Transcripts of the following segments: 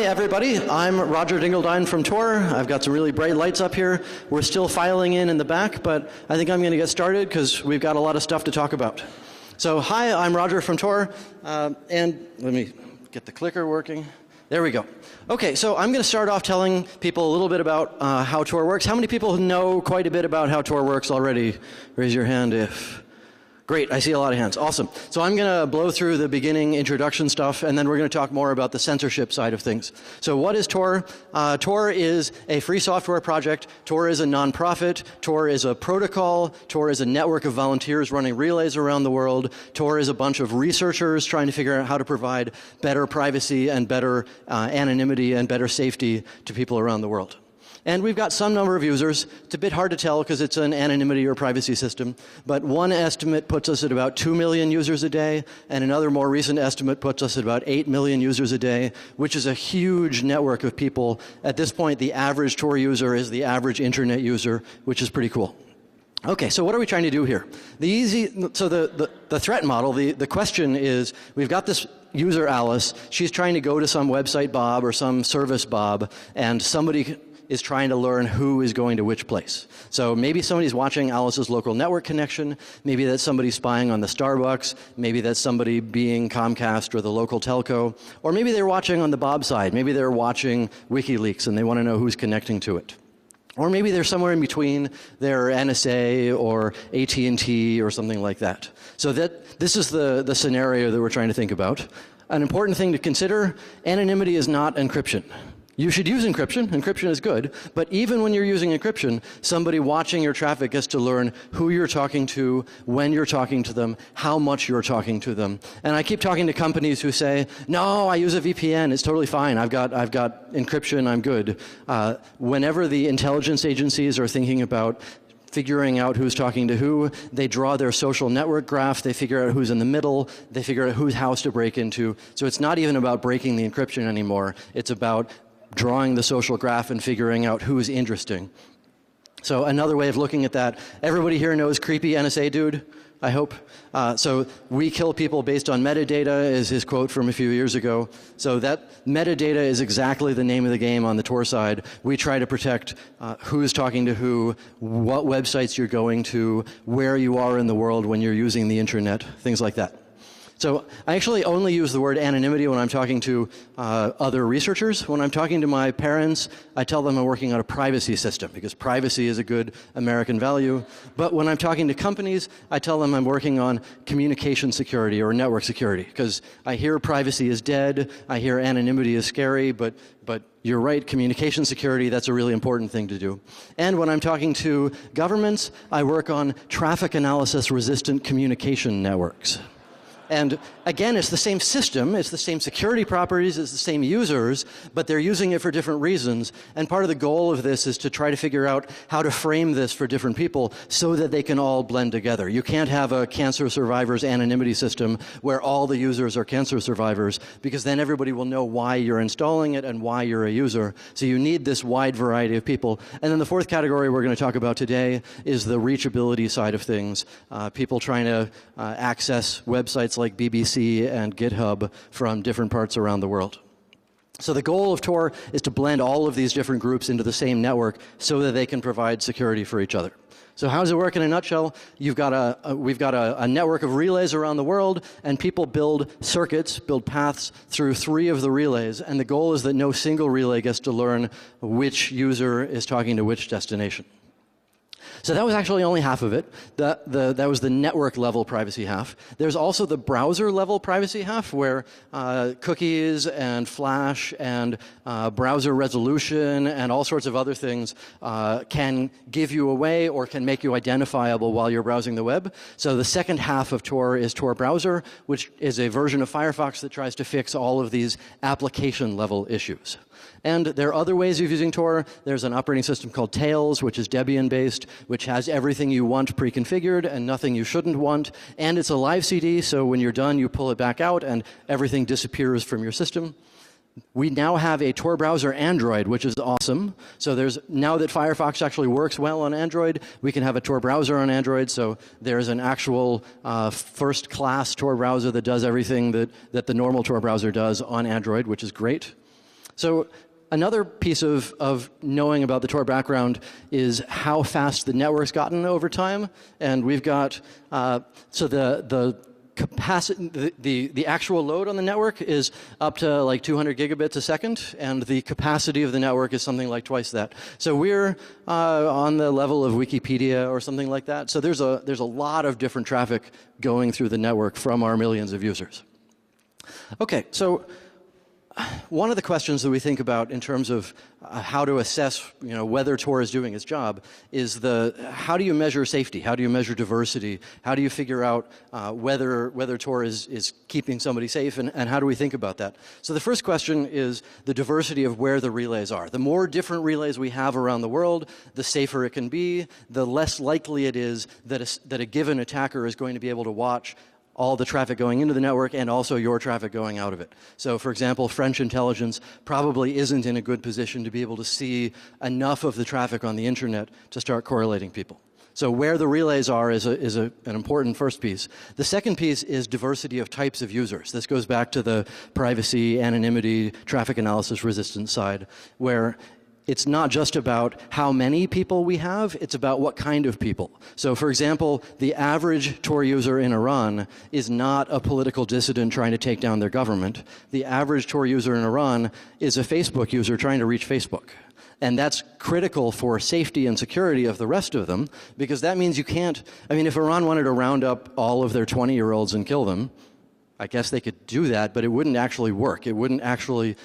Hey everybody, I'm Roger Dingledine from Tor. I've got some really bright lights up here. We're still filing in the back, but I think I'm going to get started because we've got a lot of stuff to talk about. So hi, I'm Roger from Tor, and let me get the clicker working. There we go. Okay, so I'm going to start off telling people a little bit about how Tor works. How many people know quite a bit about how Tor works already? Raise your hand if... Great, I see a lot of hands. Awesome. So I'm going to blow through the beginning introduction stuff, and then we're going to talk more about the censorship side of things. So what is Tor? Tor is a free software project. Tor is a nonprofit. Tor is a protocol. Tor is a network of volunteers running relays around the world. Tor is a bunch of researchers trying to figure out how to provide better privacy and better anonymity and better safety to people around the world. And we've got some number of users. It's a bit hard to tell because it's an anonymity or privacy system, but one estimate puts us at about 2 million users a day, and another more recent estimate puts us at about 8 million users a day, which is a huge network of people. At this point, the average Tor user is the average internet user, which is pretty cool. Okay, so what are we trying to do here? The threat model, the question is, we've got this user Alice. She's trying to go to some website Bob or some service Bob, and somebody is trying to learn who is going to which place. So maybe somebody's watching Alice's local network connection, maybe that's somebody spying on the Starbucks, maybe that's somebody being Comcast or the local telco, or maybe they're watching on the Bob side, maybe they're watching WikiLeaks and they want to know who's connecting to it. Or maybe they're somewhere in between, they're NSA or AT&T or something like that. So this is the scenario that we're trying to think about. An important thing to consider, anonymity is not encryption. You should use encryption. Encryption is good. But even when you're using encryption, somebody watching your traffic gets to learn who you're talking to, when you're talking to them, how much you're talking to them. And I keep talking to companies who say, no, I use a VPN. It's totally fine. I've got encryption. I'm good. Whenever the intelligence agencies are thinking about figuring out who's talking to who, they draw their social network graph, they figure out who's in the middle, they figure out whose house to break into. So it's not even about breaking the encryption anymore. It's about drawing the social graph and figuring out who's interesting. So another way of looking at that, everybody here knows creepy NSA dude, I hope. So we kill people based on metadata is his quote from a few years ago. So that metadata is exactly the name of the game on the Tor side. We try to protect who's talking to who, what websites you're going to, where you are in the world when you're using the internet, things like that. So I actually only use the word anonymity when I'm talking to other researchers. When I'm talking to my parents, I tell them I'm working on a privacy system because privacy is a good American value. But when I'm talking to companies, I tell them I'm working on communication security or network security because I hear privacy is dead, I hear anonymity is scary, but you're right, communication security, that's a really important thing to do. And when I'm talking to governments, I work on traffic analysis resistant communication networks. And again, it's the same system, it's the same security properties, it's the same users, but they're using it for different reasons. And part of the goal of this is to try to figure out how to frame this for different people so that they can all blend together. You can't have a cancer survivors anonymity system where all the users are cancer survivors, because then everybody will know why you're installing it and why you're a user. So you need this wide variety of people. And then the fourth category we're going to talk about today is the reachability side of things. People trying to access websites like BBC and GitHub from different parts around the world. So the goal of Tor is to blend all of these different groups into the same network so that they can provide security for each other. So how does it work in a nutshell? We've got a network of relays around the world, and people build circuits, build paths through 3 of the relays, and the goal is that no single relay gets to learn which user is talking to which destination. So that was actually only half of it. That was the network level privacy half. There's also the browser level privacy half where cookies and flash and browser resolution and all sorts of other things can give you away or can make you identifiable while you're browsing the web. So the second half of Tor is Tor Browser, which is a version of Firefox that tries to fix all of these application level issues. And there are other ways of using Tor. There's an operating system called Tails, which is Debian-based, which has everything you want pre-configured and nothing you shouldn't want. And it's a live CD, so when you're done, you pull it back out and everything disappears from your system. We now have a Tor browser Android, which is awesome. So now that Firefox actually works well on Android, we can have a Tor browser on Android. So there's an actual first-class Tor browser that does everything that the normal Tor browser does on Android, which is great. So another piece of knowing about the Tor background is how fast the network's gotten over time. And we've got, so the capacity, the actual load on the network is up to like 200 gigabits a second, and the capacity of the network is something like twice that. So we're on the level of Wikipedia or something like that. So there's a lot of different traffic going through the network from our millions of users. Okay, so one of the questions that we think about in terms of how to assess, whether Tor is doing its job is how do you measure safety? How do you measure diversity? How do you figure out whether Tor is keeping somebody safe, and how do we think about that? So the first question is the diversity of where the relays are. The more different relays we have around the world, the safer it can be, the less likely it is that a given attacker is going to be able to watch all the traffic going into the network and also your traffic going out of it. So for example, French intelligence probably isn't in a good position to be able to see enough of the traffic on the internet to start correlating people. So where the relays are is an important first piece. The second piece is diversity of types of users. This goes back to the privacy, anonymity, traffic analysis resistance side, where it's not just about how many people we have, it's about what kind of people. So for example, the average Tor user in Iran is not a political dissident trying to take down their government. The average Tor user in Iran is a Facebook user trying to reach Facebook. And that's critical for safety and security of the rest of them, because that means you can't, if Iran wanted to round up all of their 20-year-olds and kill them, I guess they could do that, but it wouldn't actually work. It wouldn't actually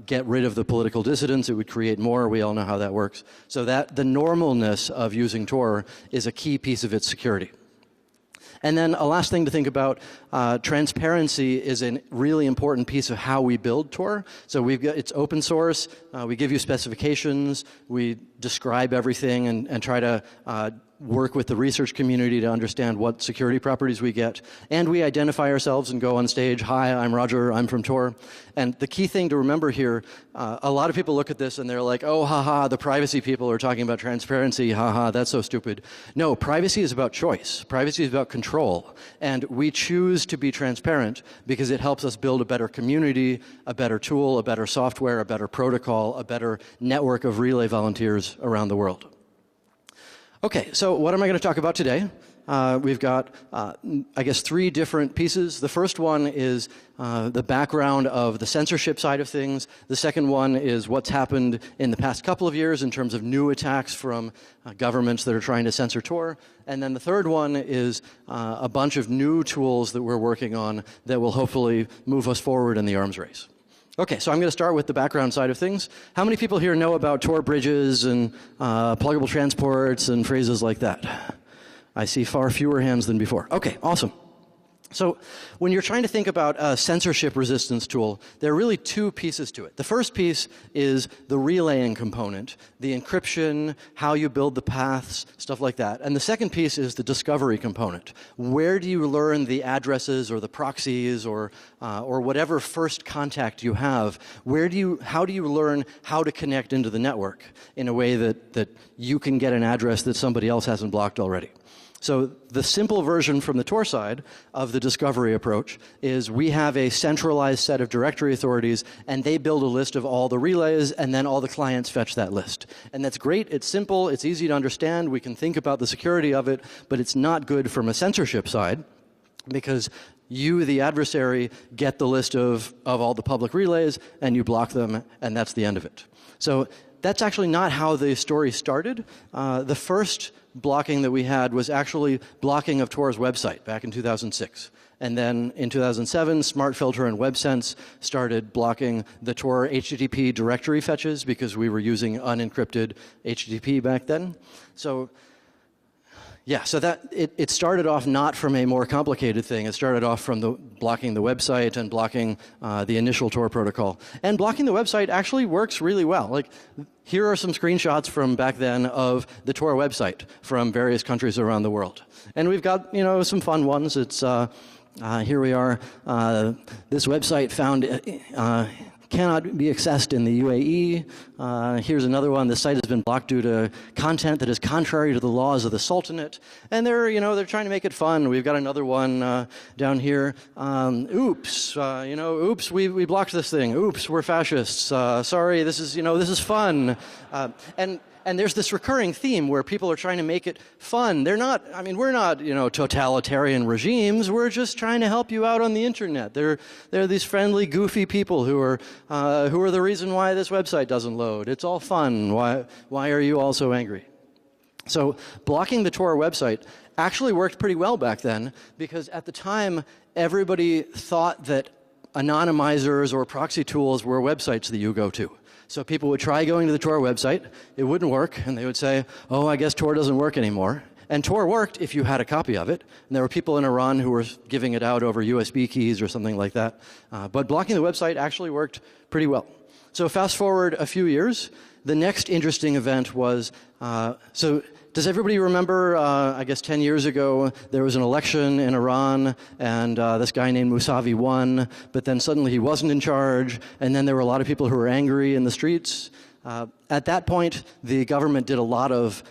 get rid of the political dissidents. It would create more. We all know how that works. So that the normalness of using Tor is a key piece of its security. And then a last thing to think about, transparency is a really important piece of how we build Tor. So it's open source. We give you specifications. We describe everything and try to work with the research community to understand what security properties we get. And we identify ourselves and go on stage. Hi, I'm Roger. I'm from Tor. And the key thing to remember here, a lot of people look at this and they're like, oh, haha, the privacy people are talking about transparency. Haha, that's so stupid. No, privacy is about choice. Privacy is about control. And we choose to be transparent because it helps us build a better community, a better tool, a better software, a better protocol, a better network of relay volunteers around the world. Okay, so what am I going to talk about today? We've got, I guess, 3 different pieces. The first one is the background of the censorship side of things. The second one is what's happened in the past couple of years in terms of new attacks from governments that are trying to censor Tor. And then the third one is a bunch of new tools that we're working on that will hopefully move us forward in the arms race. Okay, so I'm going to start with the background side of things. How many people here know about Tor bridges and pluggable transports and phrases like that? I see far fewer hands than before. Okay, awesome. So when you're trying to think about a censorship resistance tool, there are really 2 pieces to it. The first piece is the relaying component, the encryption, how you build the paths, stuff like that. And the second piece is the discovery component. Where do you learn the addresses or the proxies or whatever first contact you have? How do you learn how to connect into the network in a way that you can get an address that somebody else hasn't blocked already? So the simple version from the Tor side of the discovery approach is we have a centralized set of directory authorities, and they build a list of all the relays, and then all the clients fetch that list. And that's great. It's simple. It's easy to understand. We can think about the security of it, but it's not good from a censorship side because you, the adversary, get the list of all the public relays, and you block them, and that's the end of it. So that's actually not how the story started. The first blocking that we had was actually blocking of Tor's website back in 2006. And then in 2007, SmartFilter and WebSense started blocking the Tor HTTP directory fetches because we were using unencrypted HTTP back then. So yeah, so that it started off not from a more complicated thing. It started off from blocking the website and blocking the initial Tor protocol. And blocking the website actually works really well. Like, here are some screenshots from back then of the Tor website from various countries around the world. And we've got, some fun ones. It's here we are. This website found cannot be accessed in the UAE. Here's another one. The site has been blocked due to content that is contrary to the laws of the Sultanate. And they're trying to make it fun. We've got another one down here. Oops, oops, we blocked this thing. Oops, we're fascists. Sorry, this is fun. And there's this recurring theme where people are trying to make it fun. We're not, totalitarian regimes. We're just trying to help you out on the internet. They're these friendly, goofy people who are the reason why this website doesn't load. It's all fun. Why are you all so angry? So blocking the Tor website actually worked pretty well back then, because at the time, everybody thought that anonymizers or proxy tools were websites that you go to. So people would try going to the Tor website, it wouldn't work, and they would say, oh, I guess Tor doesn't work anymore. And Tor worked if you had a copy of it, and there were people in Iran who were giving it out over USB keys or something like that. But blocking the website actually worked pretty well. So fast forward a few years, the next interesting event was, does everybody remember, I guess 10 years ago, there was an election in Iran, and this guy named Mousavi won, but then suddenly he wasn't in charge, and then there were a lot of people who were angry in the streets. At that point, the government did a lot of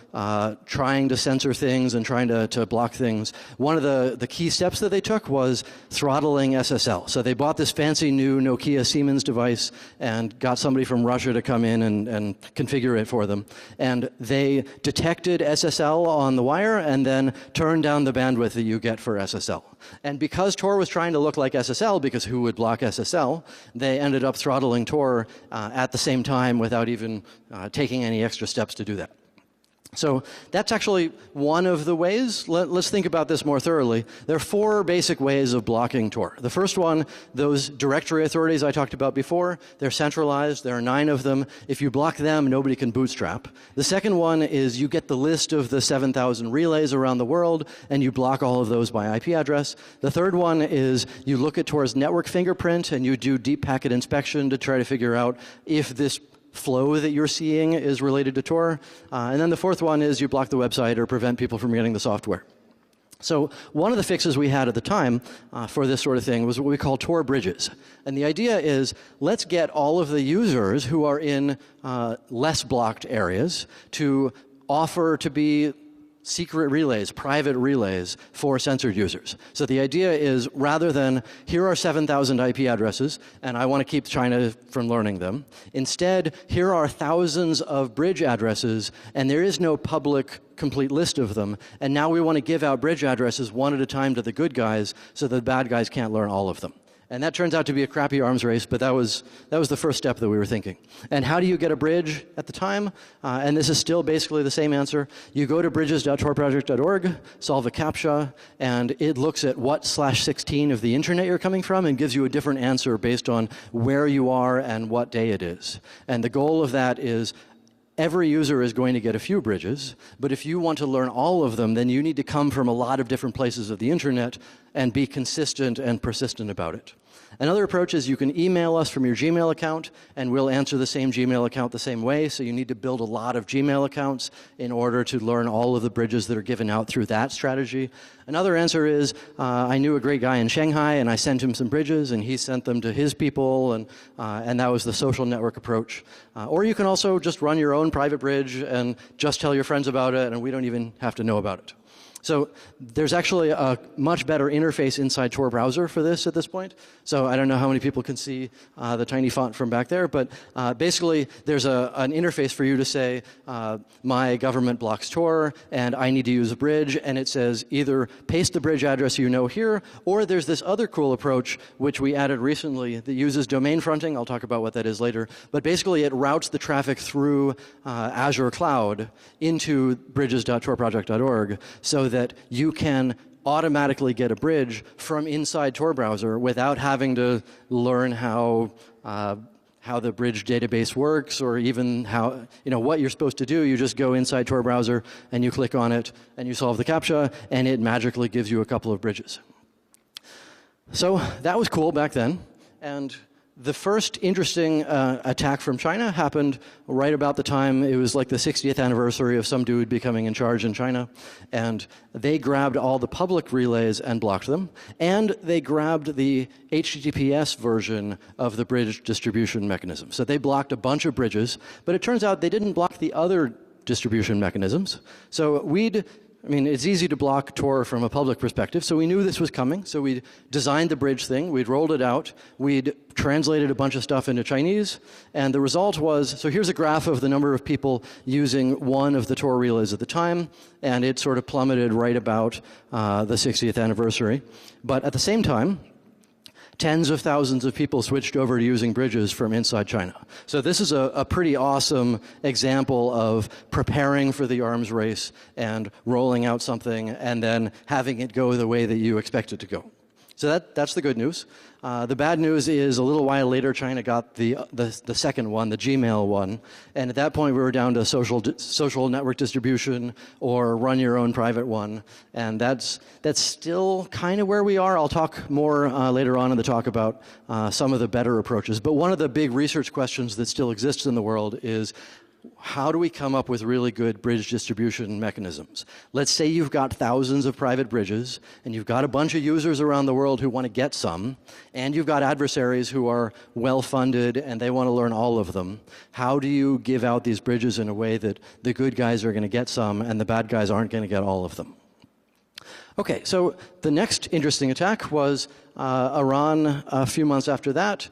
trying to censor things and trying to block things. One of the key steps that they took was throttling SSL. So they bought this fancy new Nokia Siemens device and got somebody from Russia to come in and configure it for them. And they detected SSL on the wire and then turned down the bandwidth that you get for SSL. And because Tor was trying to look like SSL, because who would block SSL, they ended up throttling Tor at the same time without even taking any extra steps to do that. So that's actually one of the ways. Let's think about this more thoroughly. There are 4 basic ways of blocking Tor. The first one, those directory authorities I talked about before, they're centralized. There are 9 of them. If you block them, nobody can bootstrap. The second one is you get the list of the 7,000 relays around the world, and you block all of those by IP address. The third one is you look at Tor's network fingerprint, and you do deep packet inspection to try to figure out if this flow that you're seeing is related to Tor. And then the fourth one is you block the website or prevent people from getting the software. So one of the fixes we had at the time for this sort of thing was what we call Tor bridges. And the idea is, let's get all of the users who are in less blocked areas to offer to be secret relays, private relays for censored users. So the idea is, rather than, here are 7,000 IP addresses, and I want to keep China from learning them, instead, here are thousands of bridge addresses, and there is no public complete list of them, and now we want to give out bridge addresses one at a time to the good guys so the bad guys can't learn all of them. And that turns out to be a crappy arms race, but that was the first step that we were thinking. And how do you get a bridge at the time? And this is still basically the same answer. You go to bridges.torproject.org, solve a CAPTCHA, and it looks at what /16 of the internet you're coming from and gives you a different answer based on where you are and what day it is. And the goal of that is, every user is going to get a few bridges, but if you want to learn all of them, then you need to come from a lot of different places of the internet and be consistent and persistent about it. Another approach is you can email us from your Gmail account, and we'll answer the same Gmail account the same way, so you need to build a lot of Gmail accounts in order to learn all of the bridges that are given out through that strategy. Another answer is, I knew a great guy in Shanghai, and I sent him some bridges, and he sent them to his people, and that was the social network approach. Or you can also just run your own private bridge and just tell your friends about it, and we don't even have to know about it. So there's actually a much better interface inside Tor browser for this at this point. So I don't know how many people can see the tiny font from back there, but basically there's an interface for you to say, my government blocks Tor, and I need to use a bridge, and it says either paste the bridge address you know here, or there's this other cool approach which we added recently that uses domain fronting. I'll talk about what that is later. But basically it routes the traffic through Azure Cloud into bridges.torproject.org so that you can automatically get a bridge from inside Tor browser without having to learn how the bridge database works, or even how, what you're supposed to do. You just go inside Tor browser and you click on it and you solve the CAPTCHA, and it magically gives you a couple of bridges. So that was cool back then. And The first interesting attack from China happened right about the time, it was like the 60th anniversary of some dude becoming in charge in China, and they grabbed all the public relays and blocked them, and they grabbed the HTTPS version of the bridge distribution mechanism. So they blocked a bunch of bridges, but it turns out they didn't block the other distribution mechanisms. So it's easy to block Tor from a public perspective, so we knew this was coming. So we designed the bridge thing, we'd rolled it out, we'd translated a bunch of stuff into Chinese, and the result was, so here's a graph of the number of people using one of the Tor relays at the time, and it sort of plummeted right about the 60th anniversary. But at the same time, tens of thousands of people switched over to using bridges from inside China. So this is a pretty awesome example of preparing for the arms race and rolling out something and then having it go the way that you expect it to go. So that's the good news. The bad news is a little while later, China got the second one, the Gmail one, and at that point we were down to social network distribution or run your own private one, and that's still kind of where we are. I'll talk more later on in the talk about some of the better approaches. But one of the big research questions that still exists in the world is, how do we come up with really good bridge distribution mechanisms? Let's say you've got thousands of private bridges, and you've got a bunch of users around the world who want to get some, and you've got adversaries who are well-funded and they want to learn all of them. How do you give out these bridges in a way that the good guys are going to get some and the bad guys aren't going to get all of them? Okay, so the next interesting attack was Iran a few months after that.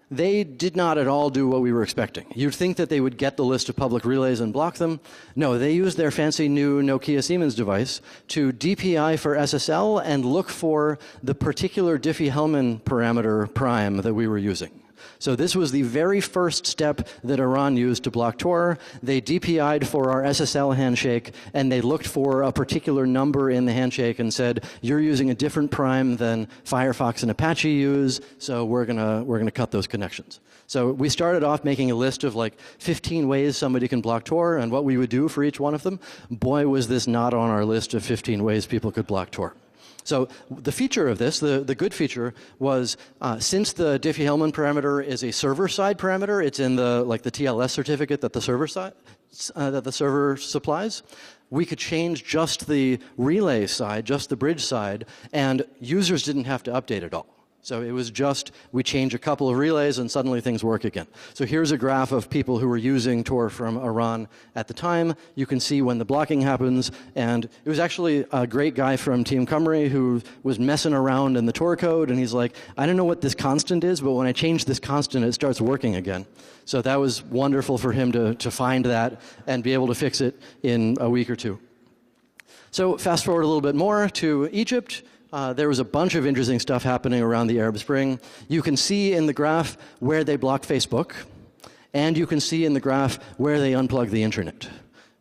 They did not at all do what we were expecting. You'd think that they would get the list of public relays and block them. No, they used their fancy new Nokia Siemens device to DPI for SSL and look for the particular Diffie-Hellman parameter prime that we were using. So this was the very first step that Iran used to block Tor. They DPI'd for our SSL handshake, and they looked for a particular number in the handshake and said, you're using a different prime than Firefox and Apache use, so we're gonna cut those connections. So we started off making a list of like 15 ways somebody can block Tor and what we would do for each one of them. Boy, was this not on our list of 15 ways people could block Tor. So the feature of this, the good feature, was since the Diffie-Hellman parameter is a server-side parameter, it's in the TLS certificate that the server supplies. We could change just the relay side, just the bridge side, and users didn't have to update at all. So it was just, we change a couple of relays and suddenly things work again. So here's a graph of people who were using Tor from Iran at the time. You can see when the blocking happens, and it was actually a great guy from Team Cymru who was messing around in the Tor code, and he's like, I don't know what this constant is, but when I change this constant, it starts working again. So that was wonderful for him to find that and be able to fix it in a week or two. So fast forward a little bit more to Egypt. There was a bunch of interesting stuff happening around the Arab Spring. You can see in the graph where they blocked Facebook, and you can see in the graph where they unplugged the internet.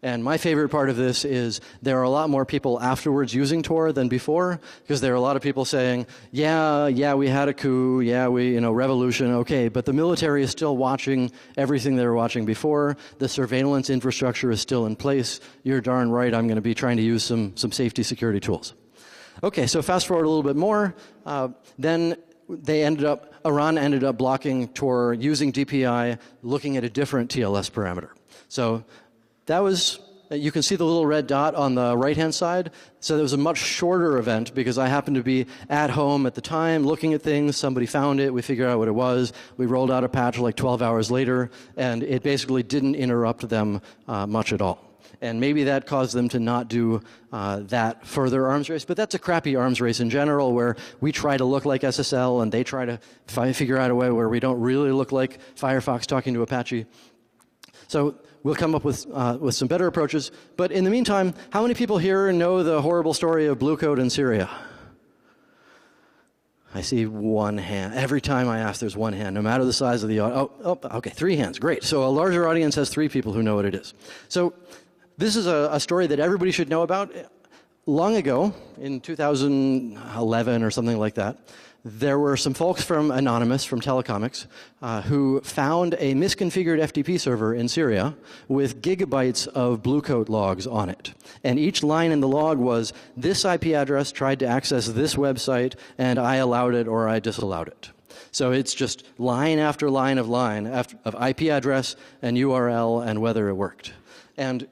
And my favorite part of this is there are a lot more people afterwards using Tor than before, because there are a lot of people saying, yeah, we had a coup, revolution, okay, but the military is still watching everything they were watching before. The surveillance infrastructure is still in place. You're darn right, I'm going to be trying to use some safety security tools. Okay, so fast forward a little bit more. Then Iran ended up blocking Tor using DPI, looking at a different TLS parameter. So that was, you can see the little red dot on the right-hand side. So there was a much shorter event because I happened to be at home at the time looking at things. Somebody found it. We figured out what it was. We rolled out a patch like 12 hours later, and it basically didn't interrupt them much at all. And maybe that caused them to not do that further arms race. But that's a crappy arms race in general, where we try to look like SSL and they try to figure out a way where we don't really look like Firefox talking to Apache. So we'll come up with some better approaches. But in the meantime, how many people here know the horrible story of Blue Coat in Syria? I see one hand. Every time I ask, there's one hand, no matter the size of the audience. Oh, okay, 3 hands. Great. So a larger audience has 3 people who know what it is. So this is a story that everybody should know about. Long ago, in 2011 or something like that, there were some folks from Anonymous, from Telecomics, who found a misconfigured FTP server in Syria with gigabytes of Blue Coat logs on it. And each line in the log was, this IP address tried to access this website, and I allowed it or I disallowed it. So it's just line after line of IP address and URL and whether it worked. And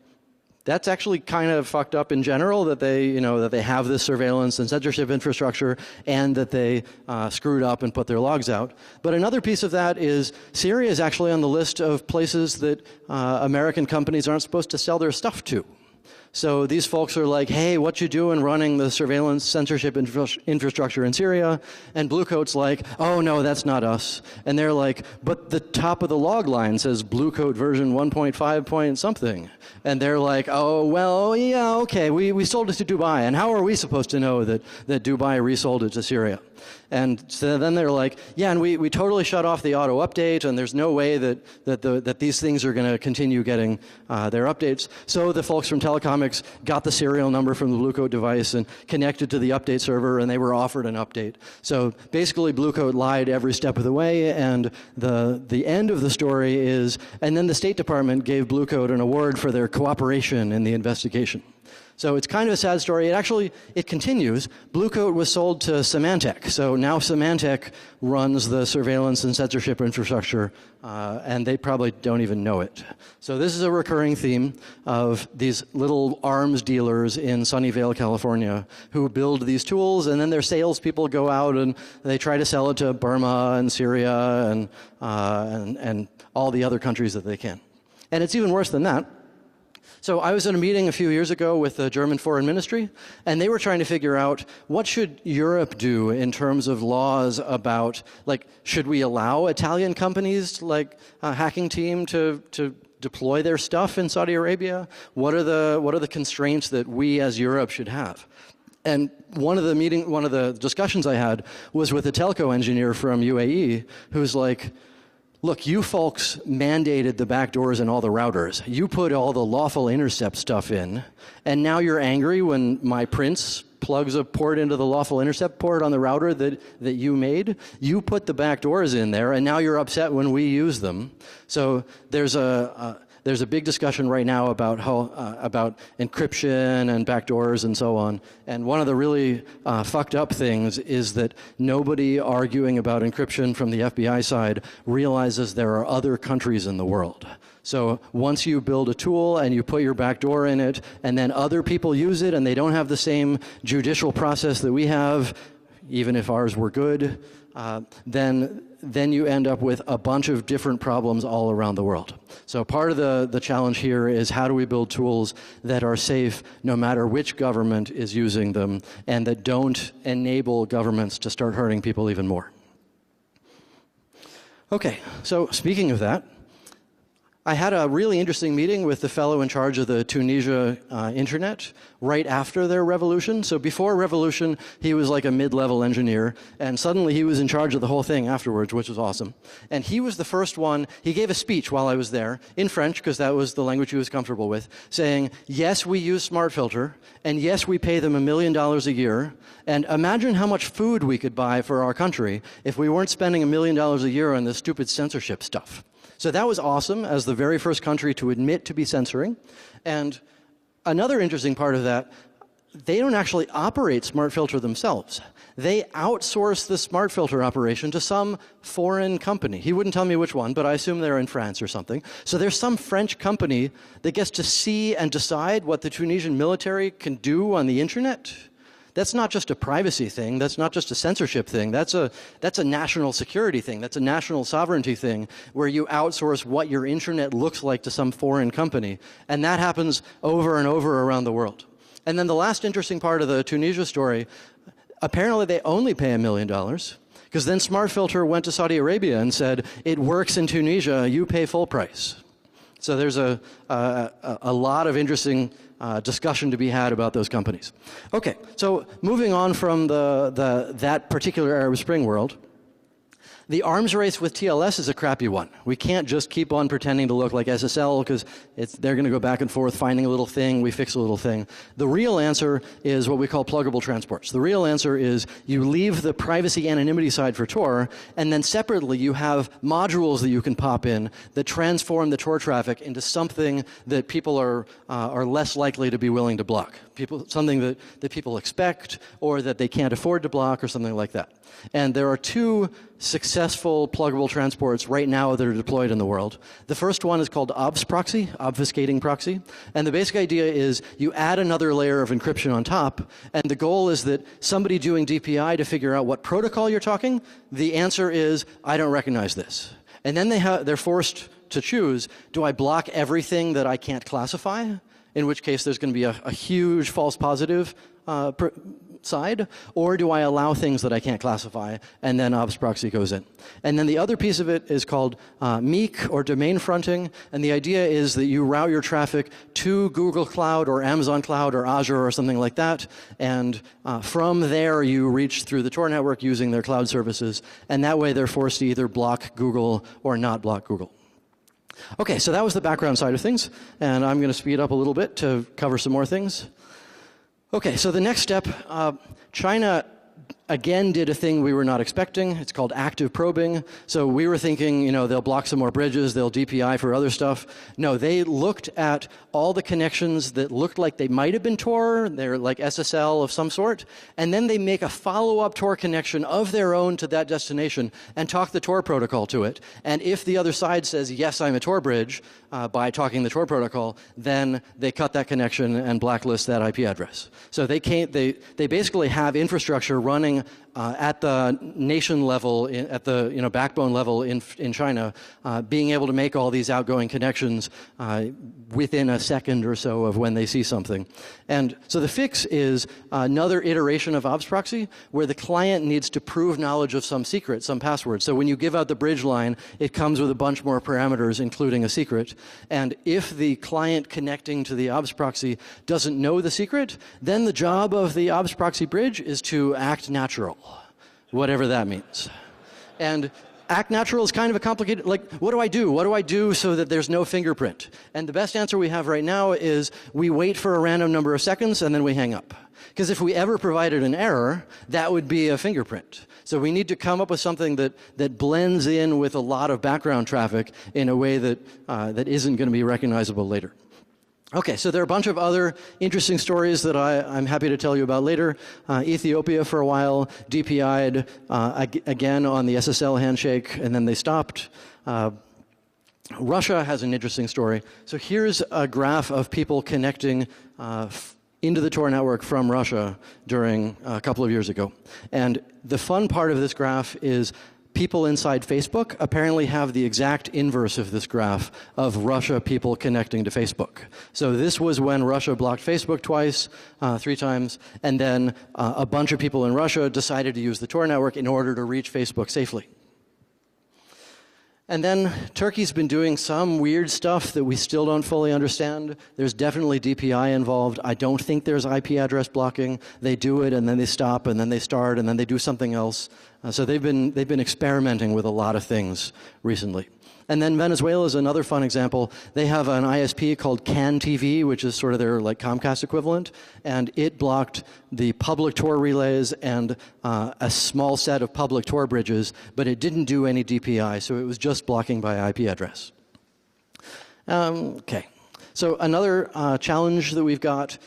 that's actually kind of fucked up in general, that they have this surveillance and censorship infrastructure, and that they screwed up and put their logs out. But another piece of that is Syria is actually on the list of places that American companies aren't supposed to sell their stuff to. So these folks are like, hey, what you doing running the surveillance censorship infrastructure in Syria? And Blue Coat's like, oh, no, that's not us. And they're like, but the top of the log line says Blue Coat version 1.5 point something. And they're like, oh, well, yeah, okay, we sold it to Dubai. And how are we supposed to know that Dubai resold it to Syria? And so then they're like, yeah, and we totally shut off the auto update, and there's no way that these things are going to continue getting their updates. So the folks from Telecomics got the serial number from the Blue Coat device and connected to the update server, and they were offered an update. So basically, Blue Coat lied every step of the way, and the end of the story is, and then the State Department gave Blue Coat an award for their cooperation in the investigation. So it's kind of a sad story. It continues. Blue Coat was sold to Symantec. So now Symantec runs the surveillance and censorship infrastructure, and they probably don't even know it. So this is a recurring theme of these little arms dealers in Sunnyvale, California, who build these tools, and then their salespeople go out and they try to sell it to Burma and Syria and all the other countries that they can. And it's even worse than that. So I was at a meeting a few years ago with the German Foreign Ministry, and they were trying to figure out what should Europe do in terms of laws about, like, should we allow Italian companies like a hacking team to deploy their stuff in Saudi Arabia? What are the constraints that we as Europe should have? And one of the discussions I had was with a telco engineer from UAE who's like, look, you folks mandated the backdoors and all the routers. You put all the lawful intercept stuff in, and now you're angry when my prince plugs a port into the lawful intercept port on the router that you made. You put the backdoors in there, and now you're upset when we use them. So there's a big discussion right now about about encryption and backdoors and so on. And one of the really fucked up things is that nobody arguing about encryption from the FBI side realizes there are other countries in the world. So once you build a tool and you put your backdoor in it, and then other people use it and they don't have the same judicial process that we have, even if ours were good, then you end up with a bunch of different problems all around the world. So part of the challenge here is how do we build tools that are safe no matter which government is using them, and that don't enable governments to start hurting people even more. Okay, so speaking of that, I had a really interesting meeting with the fellow in charge of the Tunisia internet right after their revolution. So before revolution, he was like a mid-level engineer, and suddenly he was in charge of the whole thing afterwards, which was awesome. And he was the first one. He gave a speech while I was there in French, because that was the language he was comfortable with, saying, yes, we use SmartFilter, and yes, we pay them $1 million a year, and imagine how much food we could buy for our country if we weren't spending $1 million a year on this stupid censorship stuff. So that was awesome, as the very first country to admit to be censoring. And another interesting part of that, they don't actually operate SmartFilter themselves. They outsource the SmartFilter operation to some foreign company. He wouldn't tell me which one, but I assume they're in France or something. So there's some French company that gets to see and decide what the Tunisian military can do on the internet. That's not just a privacy thing. That's not just a censorship thing. That's a national security thing. That's a national sovereignty thing, where you outsource what your internet looks like to some foreign company. And that happens over and over around the world. And then the last interesting part of the Tunisia story, apparently they only pay $1 million, because then SmartFilter went to Saudi Arabia and said, it works in Tunisia, you pay full price. So there's a lot of interesting discussion to be had about those companies. Okay, so moving on from that particular Arab Spring world, the arms race with TLS is a crappy one. We can't just keep on pretending to look like SSL, because they're going to go back and forth finding a little thing, we fix a little thing. The real answer is what we call pluggable transports. The real answer is you leave the privacy anonymity side for Tor, and then separately you have modules that you can pop in that transform the Tor traffic into something that people are less likely to be willing to block. Something that people expect, or that they can't afford to block, or something like that. And there are two successful pluggable transports right now that are deployed in the world. The first one is called obfs proxy, obfuscating proxy. And the basic idea is you add another layer of encryption on top, and the goal is that somebody doing DPI to figure out what protocol you're talking, the answer is, I don't recognize this. And then they're forced to choose, do I block everything that I can't classify? In which case there's going to be a huge false positive side, or do I allow things that I can't classify, and then obfs proxy goes in. And then the other piece of it is called meek, or domain fronting, and the idea is that you route your traffic to Google Cloud or Amazon Cloud or Azure or something like that, and from there you reach through the Tor network using their cloud services, and that way they're forced to either block Google or not block Google. Okay, so that was the background side of things, and I'm going to speed up a little bit to cover some more things. Okay, so the next step, China again did a thing we were not expecting. It's called active probing. So we were thinking, you know, they'll block some more bridges, they'll DPI for other stuff. No, they looked at all the connections that looked like they might have been Tor, they're like SSL of some sort, and then they make a follow-up Tor connection of their own to that destination and talk the Tor protocol to it. And if the other side says, yes, I'm a Tor bridge, by talking the Tor protocol, then they cut that connection and blacklist that IP address. So they basically have infrastructure running at the nation level, at the backbone level in China, being able to make all these outgoing connections within a second or so of when they see something. And so the fix is another iteration of obfs proxy, where the client needs to prove knowledge of some secret, some password. So when you give out the bridge line, it comes with a bunch more parameters, including a secret. And if the client connecting to the obfs proxy doesn't know the secret, then the job of the obfs proxy bridge is to act natural, whatever that means. And act natural is kind of a complicated, like, what do I do? What do I do so that there's no fingerprint? And the best answer we have right now is we wait for a random number of seconds and then we hang up. Because if we ever provided an error, that would be a fingerprint. So we need to come up with something that blends in with a lot of background traffic in a way that isn't going to be recognizable later. Okay, so there are a bunch of other interesting stories that I'm happy to tell you about later. Ethiopia for a while DPI'd again on the SSL handshake, and then they stopped. Russia has an interesting story. So here's a graph of people connecting into the Tor network from Russia during a couple of years ago. And the fun part of this graph is people inside Facebook apparently have the exact inverse of this graph of Russia people connecting to Facebook. So this was when Russia blocked Facebook twice, 3 times, and then a bunch of people in Russia decided to use the Tor network in order to reach Facebook safely. And then Turkey's been doing some weird stuff that we still don't fully understand. There's definitely DPI involved. I don't think there's IP address blocking. They do it, and then they stop, and then they start, and then they do something else. So they've been experimenting with a lot of things recently. And then Venezuela is another fun example. They have an ISP called CAN TV, which is sort of their like Comcast equivalent, and it blocked the public Tor relays and a small set of public Tor bridges, but it didn't do any DPI, so it was just blocking by IP address. Okay, so another challenge that we've got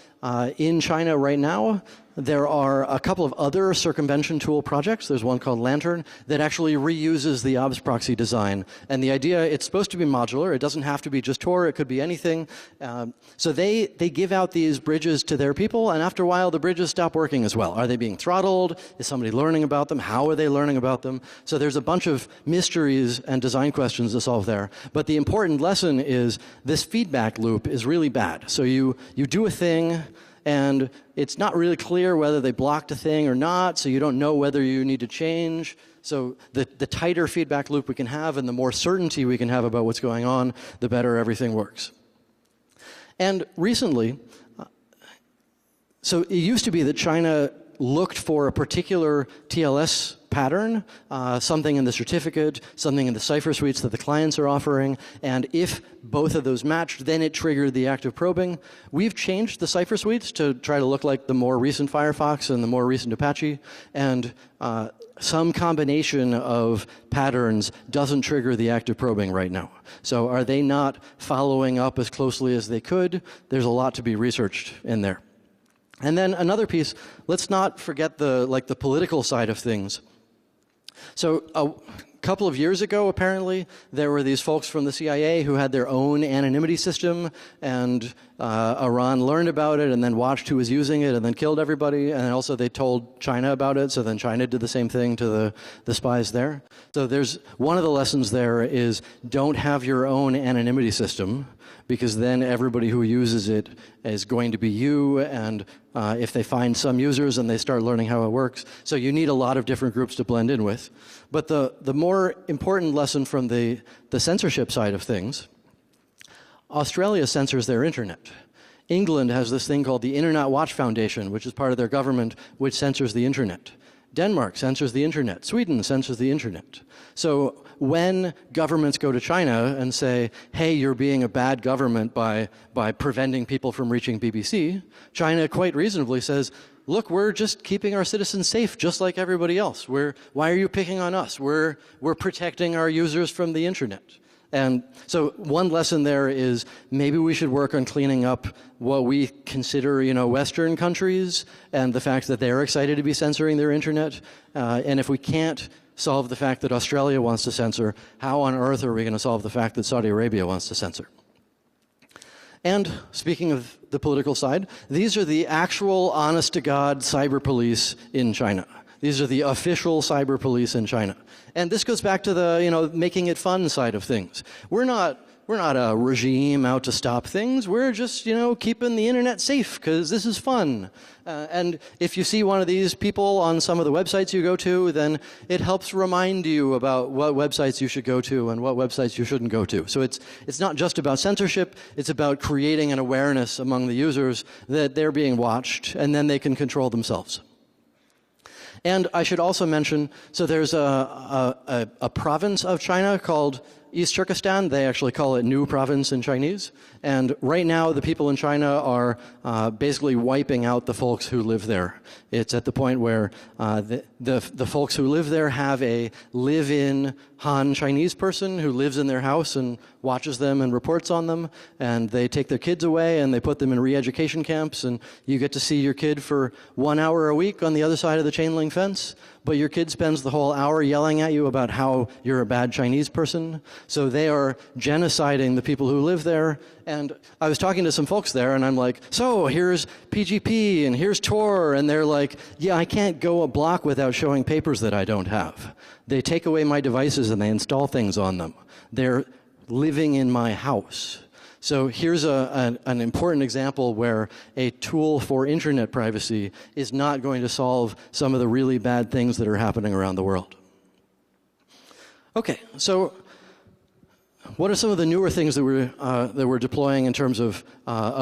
in China right now, there are a couple of other circumvention tool projects. There's one called Lantern that actually reuses the obfs proxy design. And the idea, it's supposed to be modular. It doesn't have to be just Tor. It could be anything. So they give out these bridges to their people, and after a while, the bridges stop working as well. Are they being throttled? Is somebody learning about them? How are they learning about them? So there's a bunch of mysteries and design questions to solve there. But the important lesson is this feedback loop is really bad. So you do a thing, and it's not really clear whether they blocked a thing or not, so you don't know whether you need to change. So the tighter feedback loop we can have and the more certainty we can have about what's going on, the better everything works. And recently, so it used to be that China looked for a particular TLS pattern, something in the certificate, something in the cipher suites that the clients are offering, and if both of those matched, then it triggered the active probing. We've changed the cipher suites to try to look like the more recent Firefox and the more recent Apache, and some combination of patterns doesn't trigger the active probing right now. So are they not following up as closely as they could? There's a lot to be researched in there. And then another piece, let's not forget the political side of things. So a couple of years ago, apparently, there were these folks from the CIA who had their own anonymity system, and Iran learned about it and then watched who was using it and then killed everybody, and also they told China about it, so then China did the same thing to the spies there. So there's one of the lessons there is don't have your own anonymity system, because then everybody who uses it is going to be you, and if they find some users and they start learning how it works. So you need a lot of different groups to blend in with. But the more important lesson from the censorship side of things, Australia censors their internet. England has this thing called the Internet Watch Foundation, which is part of their government, which censors the internet. Denmark censors the internet. Sweden censors the internet. So when governments go to China and say, hey, you're being a bad government by preventing people from reaching BBC, China quite reasonably says, look, we're just keeping our citizens safe just like everybody else. Why are you picking on us? We're protecting our users from the internet. And so one lesson there is maybe we should work on cleaning up what we consider, Western countries and the fact that they're excited to be censoring their internet. And if we can't solve the fact that Australia wants to censor, how on earth are we going to solve the fact that Saudi Arabia wants to censor? And speaking of the political side, these are the actual honest-to-God cyber police in China. These are the official cyber police in China. And this goes back to the, making it fun side of things. We're not a regime out to stop things. We're just, keeping the internet safe because this is fun. And if you see one of these people on some of the websites you go to, then it helps remind you about what websites you should go to and what websites you shouldn't go to. So it's not just about censorship. It's about creating an awareness among the users that they're being watched, and then they can control themselves. And I should also mention, so there's a province of China called East Turkestan. They actually call it New Province in Chinese. And right now, the people in China are basically wiping out the folks who live there. It's at the point where the folks who live there have a live-in Han Chinese person who lives in their house and watches them and reports on them. And they take their kids away and they put them in re-education camps. And you get to see your kid for 1 hour a week on the other side of the chain link fence. But your kid spends the whole hour yelling at you about how you're a bad Chinese person. So they are genociding the people who live there. And I was talking to some folks there, and I'm like, so here's PGP, and here's Tor. And they're like, yeah, I can't go a block without showing papers that I don't have. They take away my devices, and they install things on them. They're living in my house. So here's an important example where a tool for internet privacy is not going to solve some of the really bad things that are happening around the world. Okay, so what are some of the newer things that we're deploying in terms of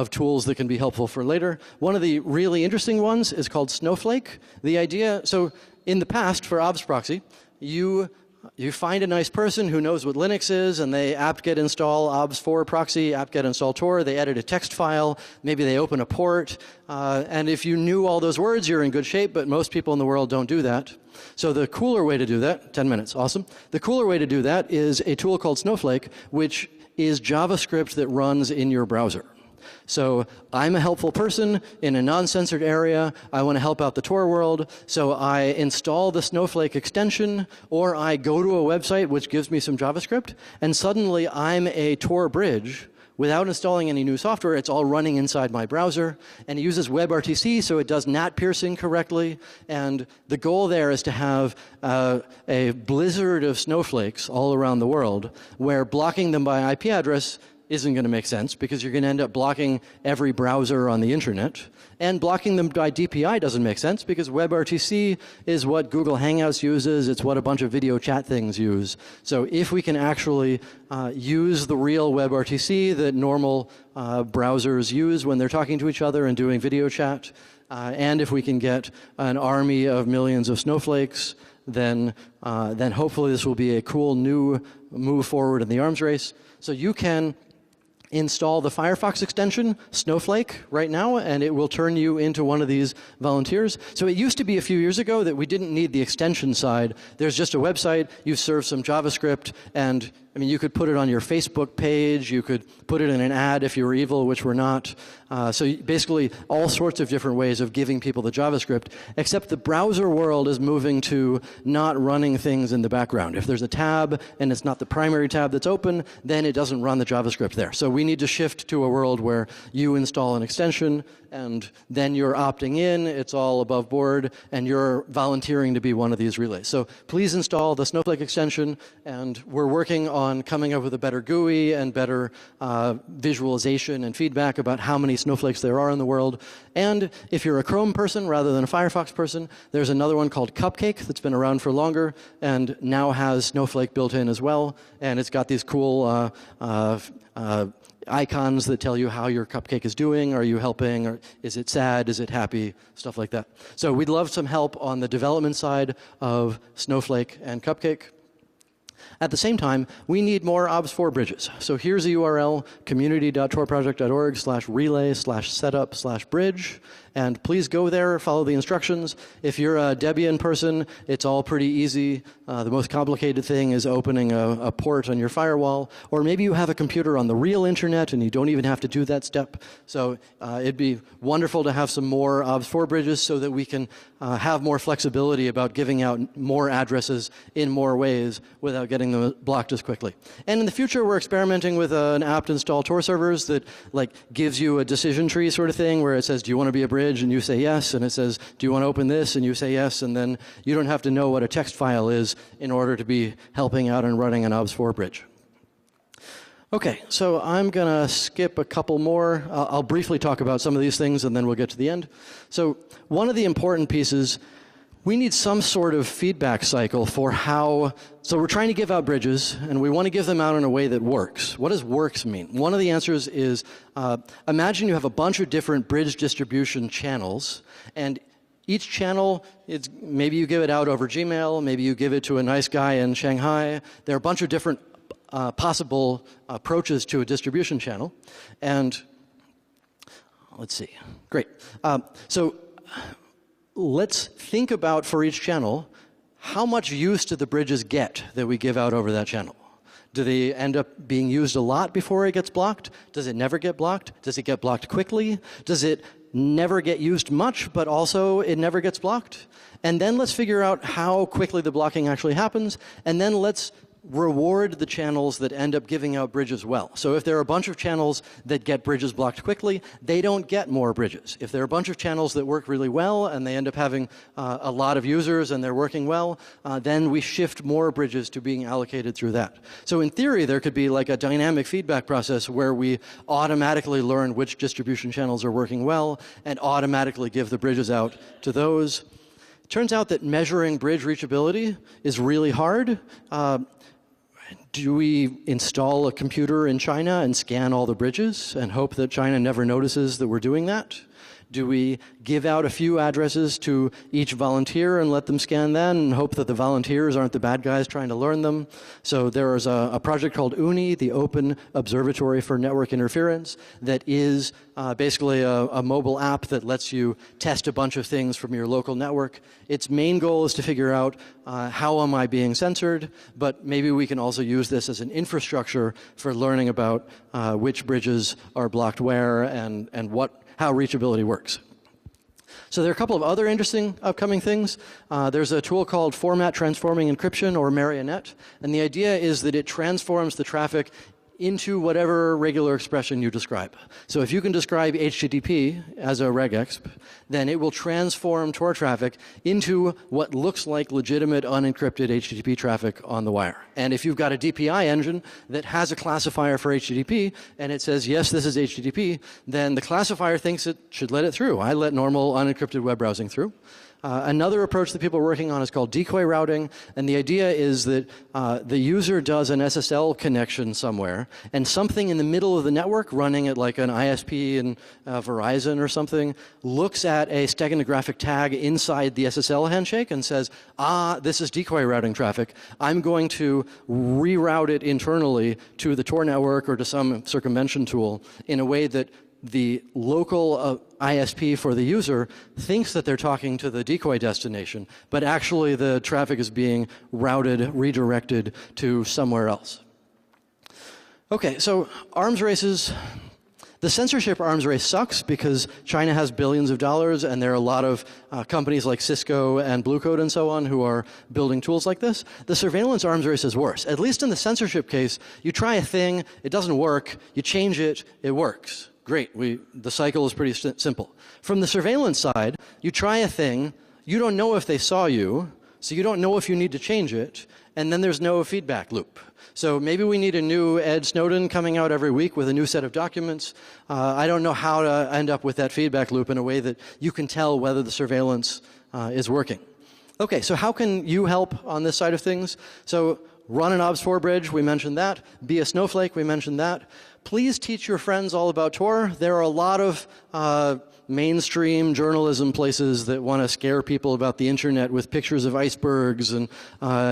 tools that can be helpful for later? One of the really interesting ones is called Snowflake. The idea, so in the past for OBS proxy, you find a nice person who knows what Linux is, and they apt-get install obs4 proxy, apt-get install Tor, they edit a text file, maybe they open a port, and if you knew all those words, you're in good shape, but most people in the world don't do that. So the cooler way to do that, 10 minutes, awesome. The cooler way to do that is a tool called Snowflake, which is JavaScript that runs in your browser. So I'm a helpful person in a non-censored area. I want to help out the Tor world. So I install the Snowflake extension, or I go to a website which gives me some JavaScript, and suddenly I'm a Tor bridge. Without installing any new software, it's all running inside my browser. And it uses WebRTC, so it does NAT piercing correctly. And the goal there is to have a blizzard of snowflakes all around the world, where blocking them by IP address isn't going to make sense, because you're going to end up blocking every browser on the internet. And blocking them by DPI doesn't make sense, because WebRTC is what Google Hangouts uses. It's what a bunch of video chat things use. So if we can actually use the real WebRTC that normal browsers use when they're talking to each other and doing video chat, and if we can get an army of millions of snowflakes, then hopefully this will be a cool new move forward in the arms race. So you can install the Firefox extension, Snowflake, right now, and it will turn you into one of these volunteers. So it used to be a few years ago that we didn't need the extension side. There's just a website, you serve some JavaScript, and I mean, you could put it on your Facebook page, you could put it in an ad if you were evil, which we're not. So basically, all sorts of different ways of giving people the JavaScript, except the browser world is moving to not running things in the background. If there's a tab and it's not the primary tab that's open, then it doesn't run the JavaScript there. So we need to shift to a world where you install an extension, and then you're opting in, it's all above board, and you're volunteering to be one of these relays. So please install the Snowflake extension, and we're working on coming up with a better GUI and better visualization and feedback about how many snowflakes there are in the world. And if you're a Chrome person rather than a Firefox person, there's another one called Cupcake that's been around for longer and now has Snowflake built in as well. And it's got these cool icons that tell you how your cupcake is doing. Are you helping? Or is it sad? Is it happy? Stuff like that. So we'd love some help on the development side of Snowflake and Cupcake. At the same time, we need more OBS4 bridges. So here's a URL, community.torproject.org/relay/setup/bridge. And please go there, follow the instructions. If you're a Debian person, it's all pretty easy. The most complicated thing is opening a port on your firewall. Or maybe you have a computer on the real internet and you don't even have to do that step. So it'd be wonderful to have some more OBS4 bridges so that we can have more flexibility about giving out more addresses in more ways without getting them blocked as quickly. And in the future, we're experimenting with an apt install Tor servers that gives you a decision tree sort of thing where it says, do you want to be a bridge? And you say yes, and it says, do you want to open this? And you say yes, and then you don't have to know what a text file is in order to be helping out and running an OBS4 bridge. Okay, so I'm going to skip a couple more. I'll briefly talk about some of these things, and then we'll get to the end. So one of the important pieces, we need some sort of feedback cycle for how, so we're trying to give out bridges, and we want to give them out in a way that works. What does works mean? One of the answers is, imagine you have a bunch of different bridge distribution channels, and each channel, maybe you give it out over Gmail, maybe you give it to a nice guy in Shanghai. There are a bunch of different possible approaches to a distribution channel. And let's see, great. So let's think about for each channel, how much use do the bridges get that we give out over that channel? Do they end up being used a lot before it gets blocked? Does it never get blocked? Does it get blocked quickly? Does it never get used much, but also it never gets blocked? And then let's figure out how quickly the blocking actually happens, and then let's reward the channels that end up giving out bridges well. So if there are a bunch of channels that get bridges blocked quickly, they don't get more bridges. If there are a bunch of channels that work really well and they end up having a lot of users and they're working well, then we shift more bridges to being allocated through that. So in theory, there could be like a dynamic feedback process where we automatically learn which distribution channels are working well and automatically give the bridges out to those. It turns out that measuring bridge reachability is really hard. Do we install a computer in China and scan all the bridges and hope that China never notices that we're doing that? Do we give out a few addresses to each volunteer and let them scan that and hope that the volunteers aren't the bad guys trying to learn them? So there is a project called UNI, the Open Observatory for Network Interference, that is basically a mobile app that lets you test a bunch of things from your local network. Its main goal is to figure out how am I being censored, but maybe we can also use this as an infrastructure for learning about which bridges are blocked where and how reachability works. So there are a couple of other interesting upcoming things. There's a tool called Format Transforming Encryption, or Marionette, and the idea is that it transforms the traffic into whatever regular expression you describe. So if you can describe HTTP as a regexp, then it will transform Tor traffic into what looks like legitimate unencrypted HTTP traffic on the wire. And if you've got a DPI engine that has a classifier for HTTP and it says, yes, this is HTTP, then the classifier thinks it should let it through. I let normal unencrypted web browsing through. Another approach that people are working on is called decoy routing, and the idea is that the user does an SSL connection somewhere, and something in the middle of the network running at like an ISP in Verizon or something looks at a steganographic tag inside the SSL handshake and says, this is decoy routing traffic. I'm going to reroute it internally to the Tor network or to some circumvention tool in a way that the local ISP for the user thinks that they're talking to the decoy destination, but actually the traffic is being routed, redirected to somewhere else. Okay, so arms races. The censorship arms race sucks because China has billions of dollars, and there are a lot of companies like Cisco and Blue Coat and so on who are building tools like this. The surveillance arms race is worse. At least in the censorship case, you try a thing, it doesn't work, you change it, it works. Great, the cycle is pretty simple. From the surveillance side, you try a thing, you don't know if they saw you, so you don't know if you need to change it, and then there's no feedback loop. So maybe we need a new Ed Snowden coming out every week with a new set of documents. I don't know how to end up with that feedback loop in a way that you can tell whether the surveillance is working. Okay, so how can you help on this side of things? So run an OBS4 bridge, we mentioned that. Be a snowflake, we mentioned that. Please teach your friends all about Tor. There are a lot of mainstream journalism places that want to scare people about the internet with pictures of icebergs and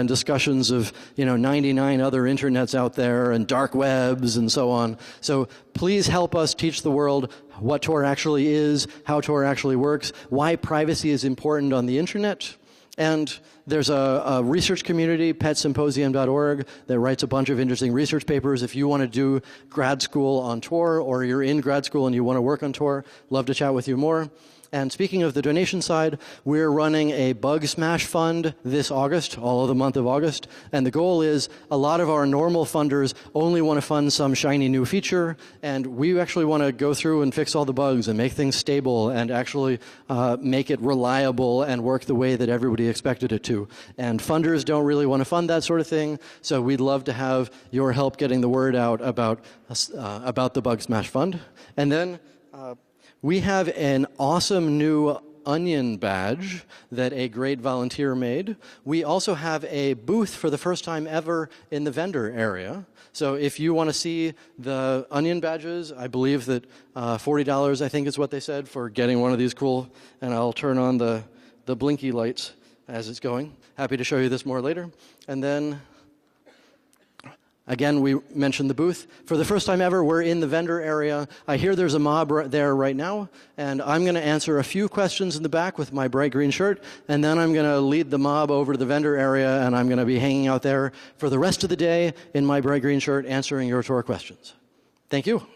discussions of 99 other internets out there and dark webs and so on. So please help us teach the world what Tor actually is, how Tor actually works, why privacy is important on the internet. And there's a research community, petsymposium.org, that writes a bunch of interesting research papers. If you want to do grad school on Tor, or you're in grad school and you want to work on Tor, love to chat with you more. And speaking of the donation side, we're running a Bug Smash fund this August, all of the month of August. And the goal is a lot of our normal funders only want to fund some shiny new feature, and we actually want to go through and fix all the bugs and make things stable and actually make it reliable and work the way that everybody expected it to. And funders don't really want to fund that sort of thing, so we'd love to have your help getting the word out about the Bug Smash fund. And then we have an awesome new onion badge that a great volunteer made. We also have a booth for the first time ever in the vendor area. So if you want to see the onion badges, I believe that $40, I think is what they said, for getting one of these cool, and I'll turn on the blinky lights as it's going. Happy to show you this more later. And then again, we mentioned the booth. For the first time ever, we're in the vendor area. I hear there's a mob there right now, and I'm going to answer a few questions in the back with my bright green shirt, and then I'm going to lead the mob over to the vendor area, and I'm going to be hanging out there for the rest of the day in my bright green shirt answering your Tor questions. Thank you.